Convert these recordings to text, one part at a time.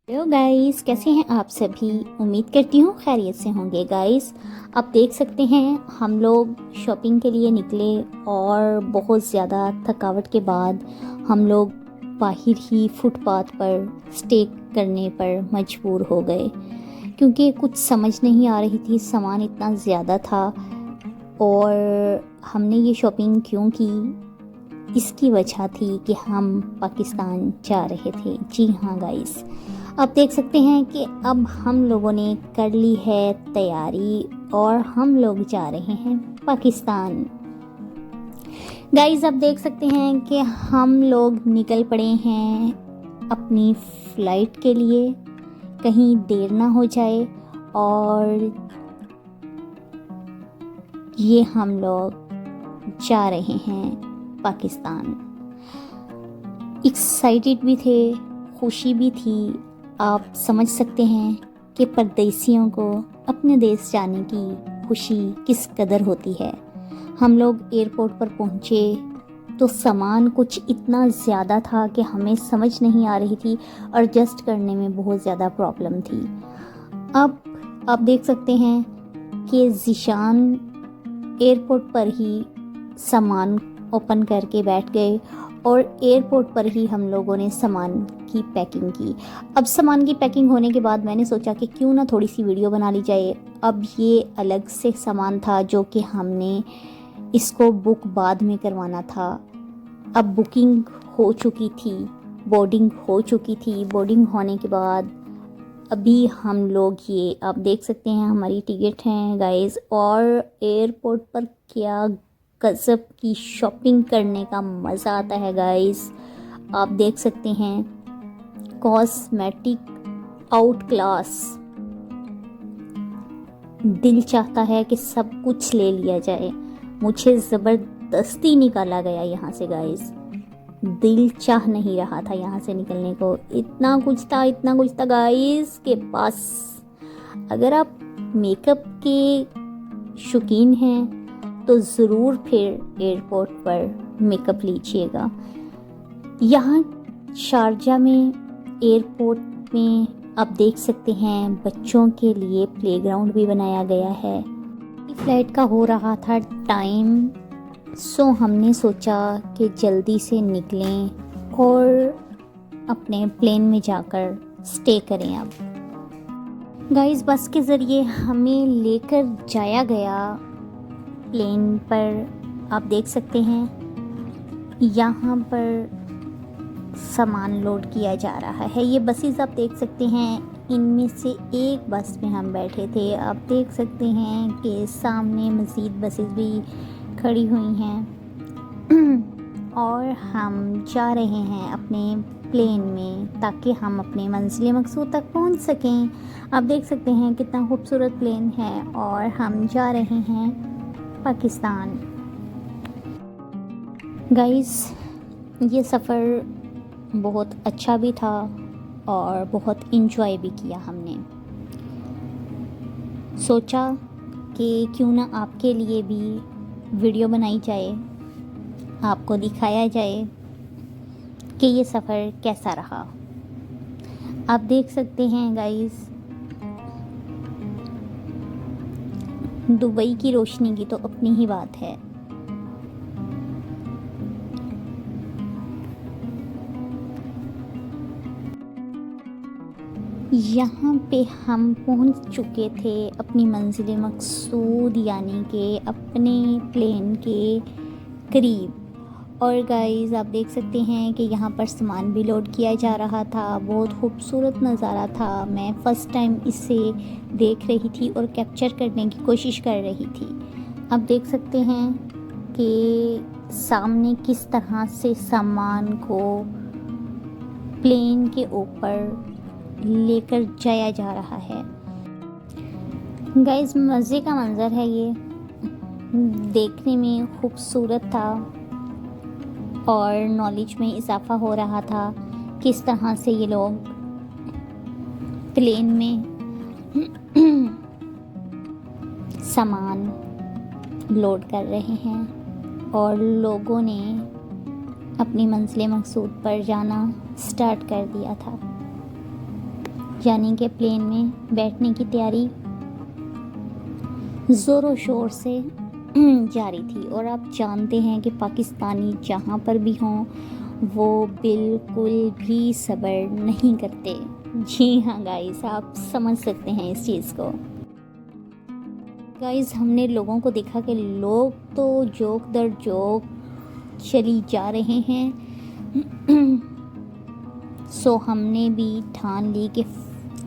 Hello guys, कैसे हैं आप सभी। उम्मीद करती हूँ खैरियत से होंगे गाइस। आप देख सकते हैं हम लोग शॉपिंग के लिए निकले और बहुत ज़्यादा थकावट के बाद हम लोग बाहर ही फुटपाथ पर स्टे करने पर मजबूर हो गए, क्योंकि कुछ समझ नहीं आ रही थी। सामान इतना ज़्यादा था और हमने ये शॉपिंग क्यों की, इसकी वजह थी कि हम पाकिस्तान जा रहे थे। जी हाँ गाइस, आप देख सकते हैं कि अब हम लोगों ने कर ली है तैयारी और हम लोग जा रहे हैं पाकिस्तान। गाइस, आप देख सकते हैं कि हम लोग निकल पड़े हैं अपनी फ़्लाइट के लिए, कहीं देर ना हो जाए। और ये हम लोग जा रहे हैं पाकिस्तान। एक्साइटेड भी थे, खुशी भी थी। आप समझ सकते हैं कि परदेसियों को अपने देश जाने की खुशी किस कदर होती है। हम लोग एयरपोर्ट पर पहुँचे तो सामान कुछ इतना ज़्यादा था कि हमें समझ नहीं आ रही थी, एडजस्ट करने में बहुत ज़्यादा प्रॉब्लम थी। अब आप देख सकते हैं कि ज़ीशान एयरपोर्ट पर ही सामान ओपन करके बैठ गए और एयरपोर्ट पर ही हम लोगों ने सामान की पैकिंग की। अब सामान की पैकिंग होने के बाद मैंने सोचा कि क्यों ना थोड़ी सी वीडियो बना ली जाए। अब ये अलग से सामान था जो कि हमने इसको बुक बाद में करवाना था। अब बुकिंग हो चुकी थी, बोर्डिंग हो चुकी थी। बोर्डिंग होने के बाद अभी हम लोग, ये आप देख सकते हैं हमारी टिकट हैं गाइस। और एयरपोर्ट पर क्या गजब की शॉपिंग करने का मज़ा आता है गाइस। आप देख सकते हैं कॉस्मेटिक आउट क्लास। दिल चाहता है कि सब कुछ ले लिया जाए। मुझे ज़बरदस्ती निकाला गया यहाँ से गाइस। दिल चाह नहीं रहा था यहाँ से निकलने को। इतना कुछ था, इतना कुछ था गाइस के पास। अगर आप मेकअप के शौकीन हैं तो ज़रूर फिर एयरपोर्ट पर मेकअप लीजिएगा। यहाँ शारजा में एयरपोर्ट में आप देख सकते हैं बच्चों के लिए प्लेग्राउंड भी बनाया गया है। फ्लाइट का हो रहा था टाइम, सो हमने सोचा कि जल्दी से निकलें और अपने प्लेन में जाकर स्टे करें। अब गाइस, बस के ज़रिए हमें लेकर जाया गया प्लेन पर। आप देख सकते हैं यहाँ पर सामान लोड किया जा रहा है। ये बसेस आप देख सकते हैं, इनमें से एक बस में हम बैठे थे। आप देख सकते हैं कि सामने मज़ीद बसेस भी खड़ी हुई हैं और हम जा रहे हैं अपने प्लेन में ताकि हम अपने मंजिल मकसूद तक पहुंच सकें। आप देख सकते हैं कितना खूबसूरत प्लेन है और हम जा रहे हैं पाकिस्तान। गाइस, ये सफ़र बहुत अच्छा भी था और बहुत इंजॉय भी किया हमने। सोचा कि क्यों ना आपके लिए भी वीडियो बनाई जाए, आपको दिखाया जाए कि ये सफ़र कैसा रहा। आप देख सकते हैं गाइस, दुबई की रोशनी की तो अपनी ही बात है। यहाँ पे हम पहुँच चुके थे अपनी मंजिल मकसूद, यानी कि अपने प्लेन के करीब। और गाइस, आप देख सकते हैं कि यहाँ पर सामान भी लोड किया जा रहा था। बहुत खूबसूरत नज़ारा था। मैं फ़र्स्ट टाइम इसे देख रही थी और कैप्चर करने की कोशिश कर रही थी। आप देख सकते हैं कि सामने किस तरह से सामान को प्लेन के ऊपर लेकर जाया जा रहा है। गाइस, मज़े का मंज़र है ये, देखने में खूबसूरत था और नॉलेज में इजाफ़ा हो रहा था किस तरह से ये लोग प्लेन में सामान लोड कर रहे हैं और लोगों ने अपनी मंजिल मकसूद पर जाना स्टार्ट कर दिया था। जानेंगे प्लेन में बैठने की तैयारी ज़ोरों शोर से जारी थी। और आप जानते हैं कि पाकिस्तानी जहाँ पर भी हों वो बिल्कुल भी सब्र नहीं करते। जी हाँ गाइस, आप समझ सकते हैं इस चीज़ को। गाइस, हमने लोगों को देखा कि लोग तो जोक दर जोक चली जा रहे हैं। सो हमने भी ठान ली कि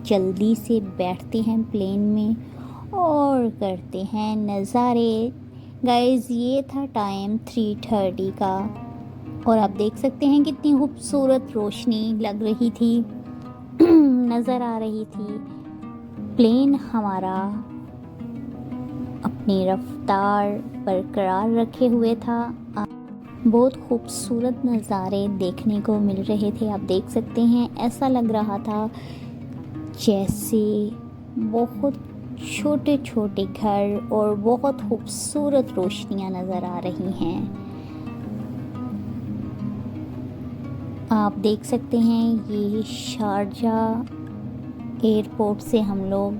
जल्दी से बैठते हैं प्लेन में और करते हैं नज़ारे। गाइस, ये था टाइम 3:30 का और आप देख सकते हैं कितनी खूबसूरत रोशनी लग रही थी, नज़र आ रही थी। प्लेन हमारा अपनी रफ्तार बरकरार रखे हुए था। बहुत खूबसूरत नज़ारे देखने को मिल रहे थे। आप देख सकते हैं ऐसा लग रहा था जैसे बहुत छोटे छोटे घर और बहुत खूबसूरत रोशनियां नज़र आ रही हैं। आप देख सकते हैं ये शारजाह एयरपोर्ट से हम लोग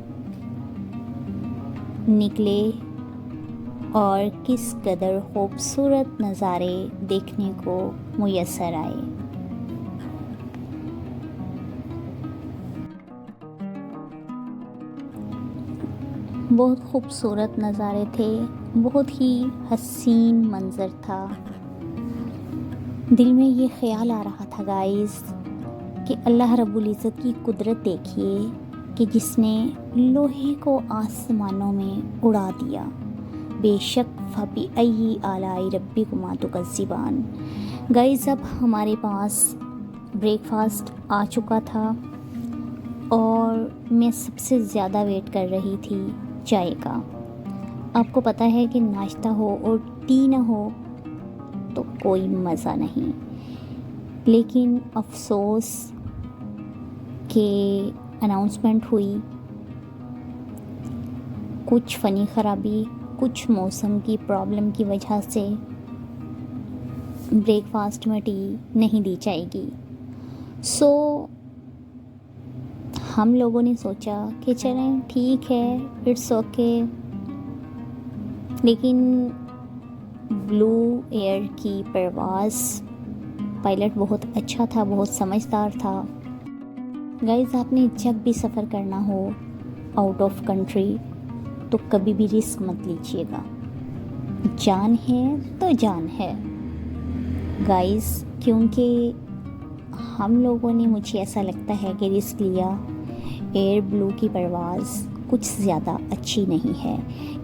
निकले और किस कदर खूबसूरत नज़ारे देखने को मुयस्सर आए। बहुत खूबसूरत नज़ारे थे, बहुत ही हसीन मंज़र था। दिल में ये ख्याल आ रहा था गाइस कि अल्लाह रब्बुल इज़्ज़त की कुदरत देखिए कि जिसने लोहे को आसमानों में उड़ा दिया। बेशक फ़बी अय्यी आलाई रब्बिकुमा तुकज़्ज़िबान। गाइस, अब हमारे पास ब्रेकफास्ट आ चुका था और मैं सबसे ज़्यादा वेट कर रही थी चाय का। आपको पता है कि नाश्ता हो और टी ना हो तो कोई मज़ा नहीं। लेकिन अफसोस के अनाउंसमेंट हुई, कुछ फ़नी ख़राबी, कुछ मौसम की प्रॉब्लम की वजह से ब्रेकफास्ट में टी नहीं दी जाएगी। सो हम लोगों ने सोचा कि चलें ठीक है, इट्स ओके। लेकिन ब्लू एयर की परवाज़ पायलट बहुत अच्छा था, बहुत समझदार था। गाइस, आपने जब भी सफ़र करना हो आउट ऑफ कंट्री तो कभी भी रिस्क मत लीजिएगा। जान है तो जान है गाइस, क्योंकि हम लोगों ने, मुझे ऐसा लगता है कि रिस्क लिया। एयर ब्लू की परवाज़ कुछ ज़्यादा अच्छी नहीं है।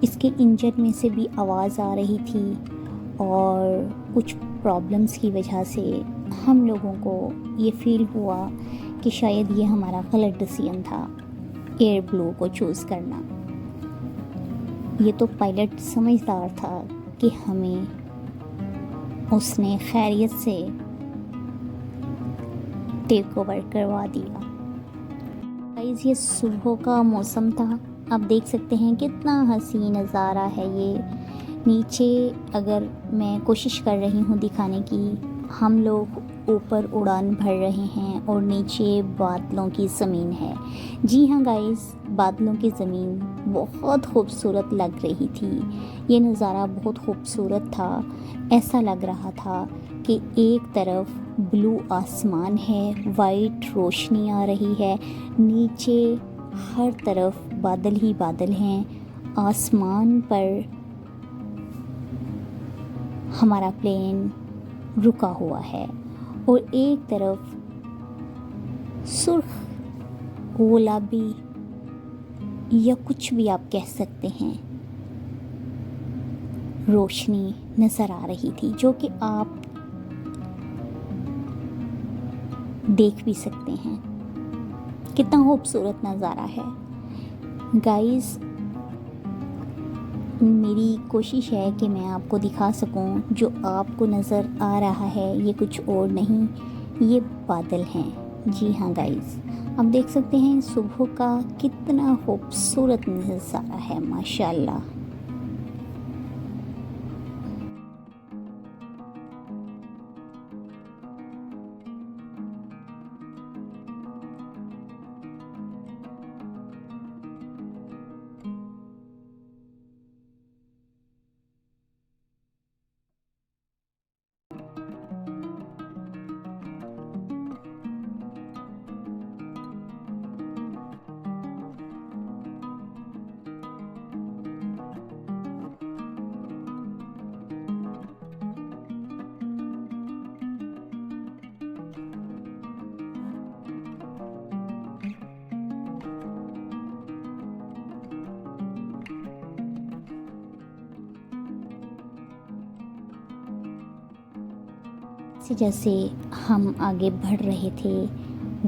इसके इंजन में से भी आवाज़ आ रही थी और कुछ प्रॉब्लम्स की वजह से हम लोगों को ये फ़ील हुआ कि शायद ये हमारा गलत डिसीजन था एयर ब्लू को चूज़ करना। ये तो पायलट समझदार था कि हमें उसने खैरियत से टेक ओवर करवा दिया। गाइस, ये सुबह का मौसम था। आप देख सकते हैं कितना हसीन नज़ारा है ये। नीचे अगर मैं कोशिश कर रही हूँ दिखाने की, हम लोग ऊपर उड़ान भर रहे हैं और नीचे बादलों की ज़मीन है। जी हाँ गाइस, बादलों की ज़मीन बहुत खूबसूरत लग रही थी। ये नज़ारा बहुत खूबसूरत था। ऐसा लग रहा था कि एक तरफ ब्लू आसमान है, वाइट रोशनी आ रही है, नीचे हर तरफ बादल ही बादल हैं। आसमान पर हमारा प्लेन रुका हुआ है और एक तरफ सुर्ख गुलाबी या कुछ भी आप कह सकते हैं रोशनी नज़र आ रही थी, जो कि आप देख भी सकते हैं। कितना खूबसूरत नज़ारा है गाइस। मेरी कोशिश है कि मैं आपको दिखा सकूं, जो आपको नज़र आ रहा है ये कुछ और नहीं, ये बादल हैं। जी हाँ गाइस, आप देख सकते हैं सुबह का कितना खूबसूरत नज़ारा है, माशाल्लाह। जैसे जैसे हम आगे बढ़ रहे थे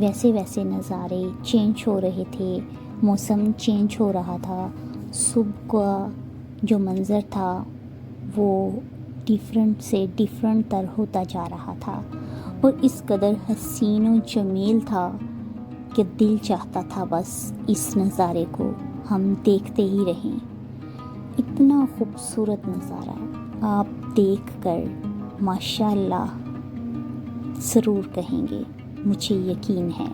वैसे वैसे नज़ारे चेंज हो रहे थे, मौसम चेंज हो रहा था। सुबह का जो मंज़र था वो डिफरेंट से डिफरेंट तर होता जा रहा था और इस कदर हसीन और जमील था कि दिल चाहता था बस इस नज़ारे को हम देखते ही रहें। इतना खूबसूरत नज़ारा आप देखकर माशाल्लाह ज़रूर कहेंगे, मुझे यकीन है।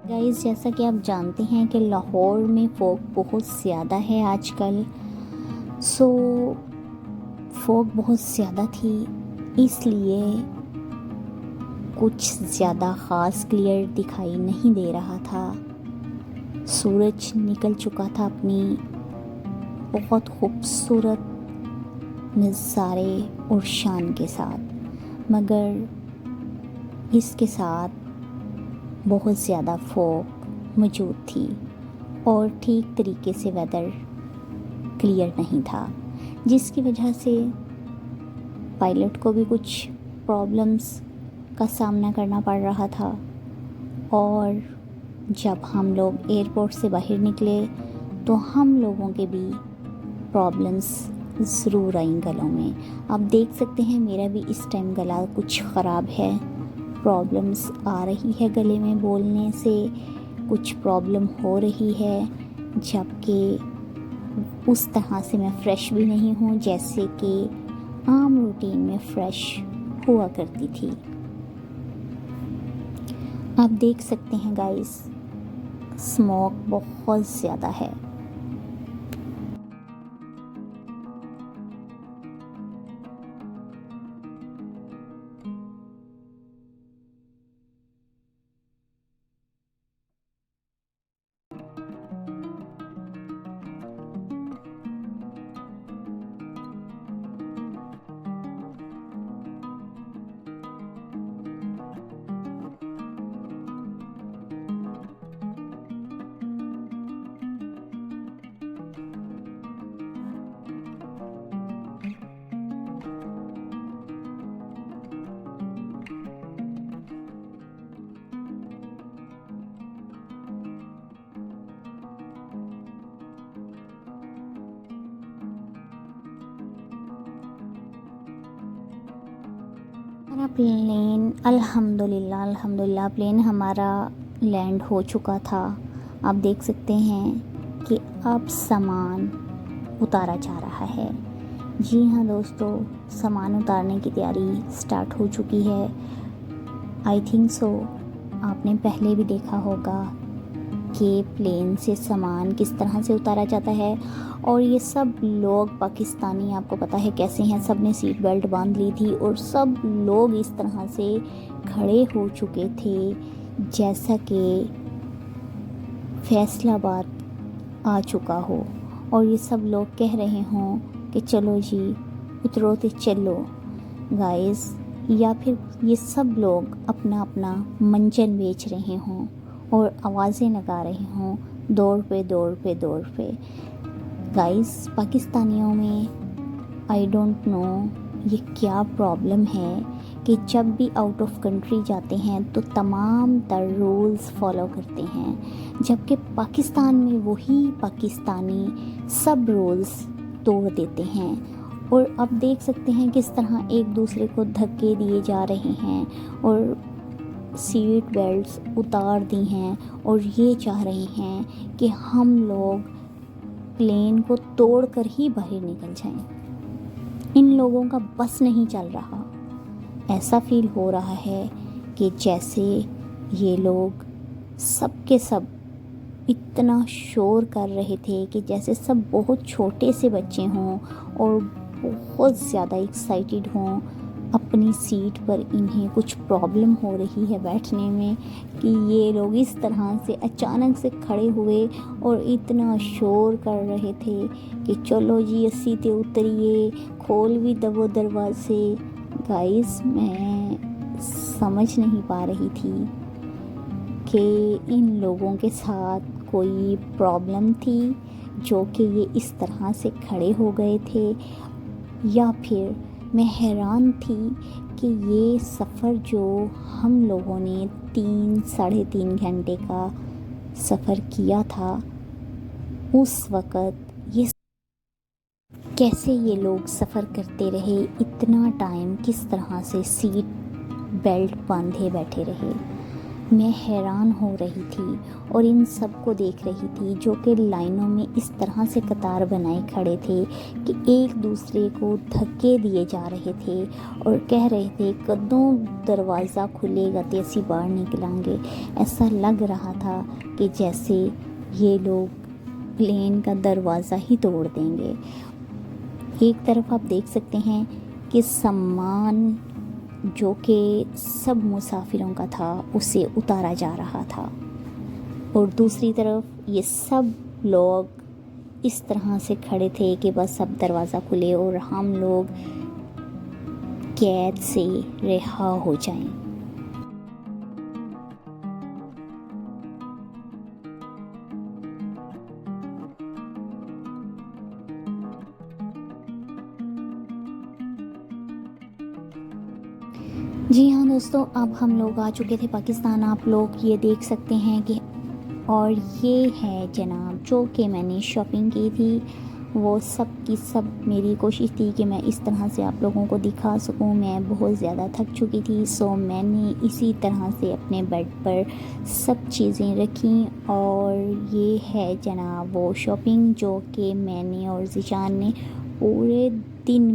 गाइस, जैसा कि आप जानते हैं कि लाहौर में फॉग बहुत ज़्यादा है आजकल। सो फॉग बहुत ज़्यादा थी, इसलिए कुछ ज़्यादा ख़ास क्लियर दिखाई नहीं दे रहा था। सूरज निकल चुका था अपनी बहुत खूबसूरत नज़ारे और शान के साथ, मगर इसके साथ बहुत ज़्यादा फॉग मौजूद थी और ठीक तरीके से वेदर क्लियर नहीं था, जिसकी वजह से पायलट को भी कुछ प्रॉब्लम्स का सामना करना पड़ रहा था। और जब हम लोग एयरपोर्ट से बाहर निकले तो हम लोगों के भी प्रॉब्लम्स ज़रूर आई गलों में। आप देख सकते हैं मेरा भी इस टाइम गला कुछ ख़राब है, प्रॉब्लम्स आ रही है गले में बोलने से, कुछ प्रॉब्लम हो रही है, जबकि उस तरह से मैं फ़्रेश भी नहीं हूँ जैसे कि आम रूटीन में फ़्रेश हुआ करती थी। आप देख सकते हैं गाइस, स्मोक बहुत ज़्यादा है। हमारा प्लेन अल्हम्दुलिल्लाह प्लेन हमारा लैंड हो चुका था। आप देख सकते हैं कि अब सामान उतारा जा रहा है। जी हाँ दोस्तों, सामान उतारने की तैयारी स्टार्ट हो चुकी है। आई थिंक सो आपने पहले भी देखा होगा कि प्लेन से सामान किस तरह से उतारा जाता है। और ये सब लोग पाकिस्तानी, आपको पता है कैसे हैं, सब ने सीट बेल्ट बांध ली थी और सब लोग इस तरह से खड़े हो चुके थे जैसा कि फैसलाबाद आ चुका हो और ये सब लोग कह रहे हों कि चलो जी उतरो तो चलो गाइस, या फिर ये सब लोग अपना अपना मंजन बेच रहे हों और आवाज़ें लगा रहे हों, दौड़ पे दौड़ पे दौड़ पे। गाइस, पाकिस्तानियों में आई डोंट नो ये क्या प्रॉब्लम है कि जब भी आउट ऑफ कंट्री जाते हैं तो तमाम तर रूल्स फॉलो करते हैं, जबकि पाकिस्तान में वही पाकिस्तानी सब रूल्स तोड़ देते हैं। और आप देख सकते हैं किस तरह एक दूसरे को धक्के दिए जा रहे हैं और सीट बेल्ट्स उतार दी हैं और ये चाह रहे हैं कि हम लोग प्लेन को तोड़कर ही बाहर निकल जाएं। इन लोगों का बस नहीं चल रहा। ऐसा फील हो रहा है कि जैसे ये लोग सब के सब इतना शोर कर रहे थे कि जैसे सब बहुत छोटे से बच्चे हों और बहुत ज़्यादा एक्साइटेड हों अपनी सीट पर इन्हें कुछ प्रॉब्लम हो रही है बैठने में कि ये लोग इस तरह से अचानक से खड़े हुए और इतना शोर कर रहे थे कि चलो जी अस्सी ते उतरिए, खोल भी दबो दरवाजे। गाइस मैं समझ नहीं पा रही थी कि इन लोगों के साथ कोई प्रॉब्लम थी जो कि ये इस तरह से खड़े हो गए थे, या फिर मैं हैरान थी कि ये सफ़र जो हम लोगों ने 3-3.5 घंटे का सफ़र किया था, उस वक़्त ये कैसे ये लोग सफ़र करते रहे, इतना टाइम किस तरह से सीट बेल्ट बांधे बैठे रहे। मैं हैरान हो रही थी और इन सब को देख रही थी जो कि लाइनों में इस तरह से कतार बनाए खड़े थे कि एक दूसरे को धक्के दिए जा रहे थे और कह रहे थे कदों दरवाज़ा खुलेगा तो असी बाहर निकलेंगे। ऐसा लग रहा था कि जैसे ये लोग प्लेन का दरवाज़ा ही तोड़ देंगे। एक तरफ आप देख सकते हैं कि सामान जो कि सब मुसाफिरों का था उसे उतारा जा रहा था, और दूसरी तरफ ये सब लोग इस तरह से खड़े थे कि बस अब दरवाज़ा खुले और हम लोग कैद से रिहा हो जाएं। जी हाँ दोस्तों, अब हम लोग आ चुके थे पाकिस्तान। आप लोग ये देख सकते हैं कि और ये है जनाब जो कि मैंने शॉपिंग की थी, वो सब की सब मेरी कोशिश थी कि मैं इस तरह से आप लोगों को दिखा सकूं। मैं बहुत ज़्यादा थक चुकी थी, सो मैंने इसी तरह से अपने बेड पर सब चीज़ें रखी। और ये है जनाब वो शॉपिंग जो कि मैंने और ज़िशान ने पूरे दिन